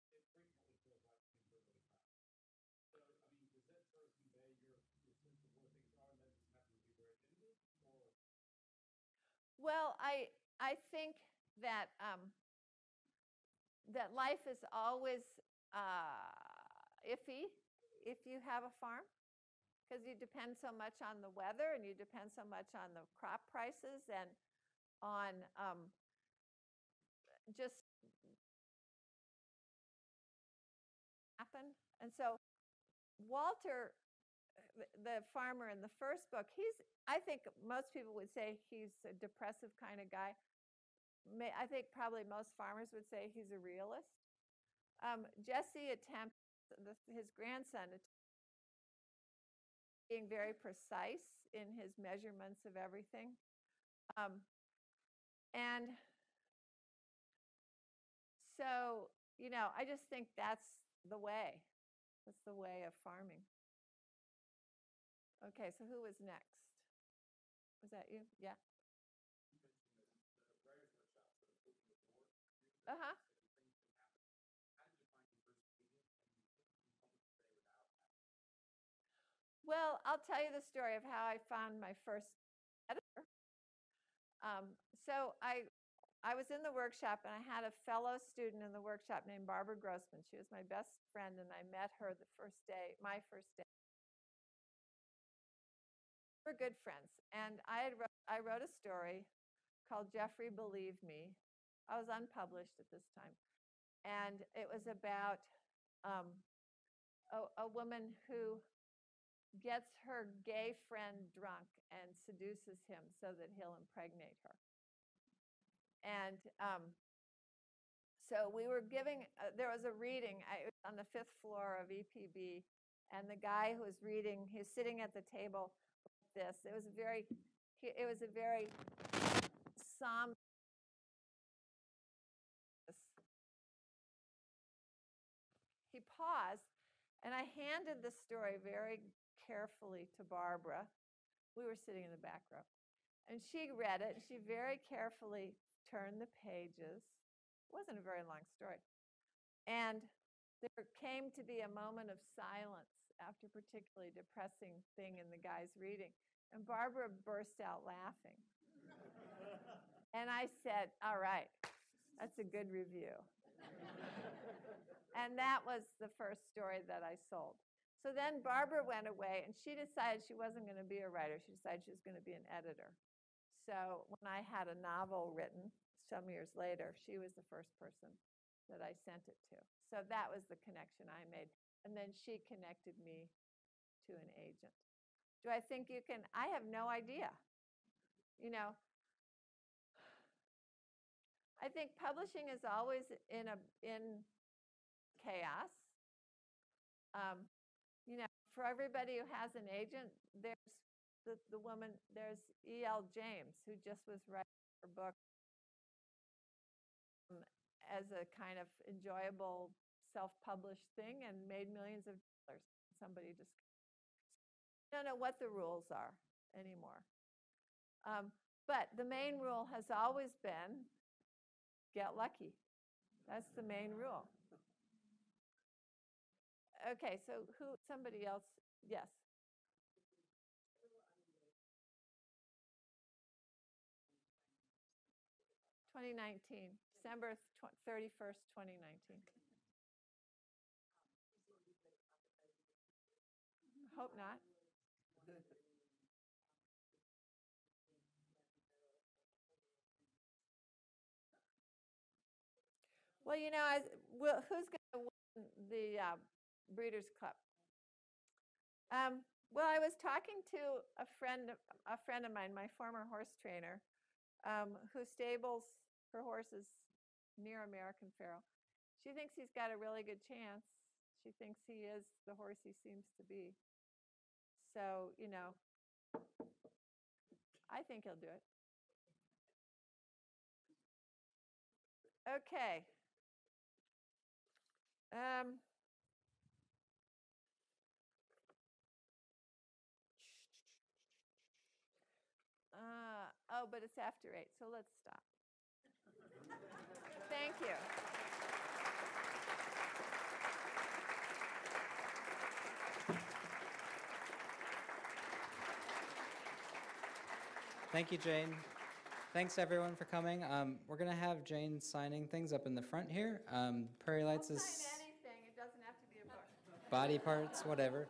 frequently feels like things are really bad. So, does that sort of convey your sense of where things are, and that just happen to be where it ended, or? Well, I think that that life is always iffy if you have a farm, because you depend so much on the weather, and you depend so much on the crop prices, and on just happen. And so Walter, the farmer in the first book, I think most people would say he's a depressive kind of guy. I think probably most farmers would say he's a realist. Jesse attempts, his grandson, being very precise in his measurements of everything. And so, I just think that's the way. That's the way of farming. Okay, so who was next? Was that you? Yeah. You mentioned that the writers' workshops are open with more. Uh-huh. How did you find your first meeting, and what can you publish today without that? Well, I'll tell you the story of how I found my first editor. So I was in the workshop, and I had a fellow student in the workshop named Barbara Grossman. She was my best friend, and I met her the first day, my first day. We were good friends, and I wrote a story called Jeffrey Believe Me. I was unpublished at this time, and it was about a woman who gets her gay friend drunk and seduces him so that he'll impregnate her. And so we were giving, there was a reading it was on the 5th floor of EPB, and the guy who was reading, he was sitting at the table like this. It was a very somber. He paused, and I handed the story very carefully to Barbara. We were sitting in the back row. And she read it, and she very carefully turned the pages. It wasn't a very long story. And there came to be a moment of silence after a particularly depressing thing in the guy's reading. And Barbara burst out laughing. And I said, all right, that's a good review. And that was the first story that I sold. So then Barbara went away, and she decided she wasn't going to be a writer. She decided she was going to be an editor. So when I had a novel written some years later, she was the first person that I sent it to. So that was the connection I made. And then she connected me to an agent. Do I think you can? I have no idea. You know, I think publishing is always in chaos. You know, for everybody who has an agent, there's the woman, there's E.L. James, who just was writing her book as a kind of enjoyable self-published thing and made millions of dollars. Somebody just don't know what the rules are anymore. But the main rule has always been get lucky. That's the main rule. Okay, so somebody else, yes. December 31st, 2019. Hope not. Well, you know, who's going to win the Breeders' Cup? Well, I was talking to a friend of mine, my former horse trainer, who stables her horses near American Pharoah. She thinks he's got a really good chance. She thinks he is the horse he seems to be. So, you know, I think he'll do it. Okay. Oh, but it's after 8, so let's stop. Thank you. Thank you, Jane. Thanks, everyone, for coming. We're going to have Jane signing things up in the front here. Prairie Lights I'll is sign anything. It doesn't have to be a book. body parts, whatever.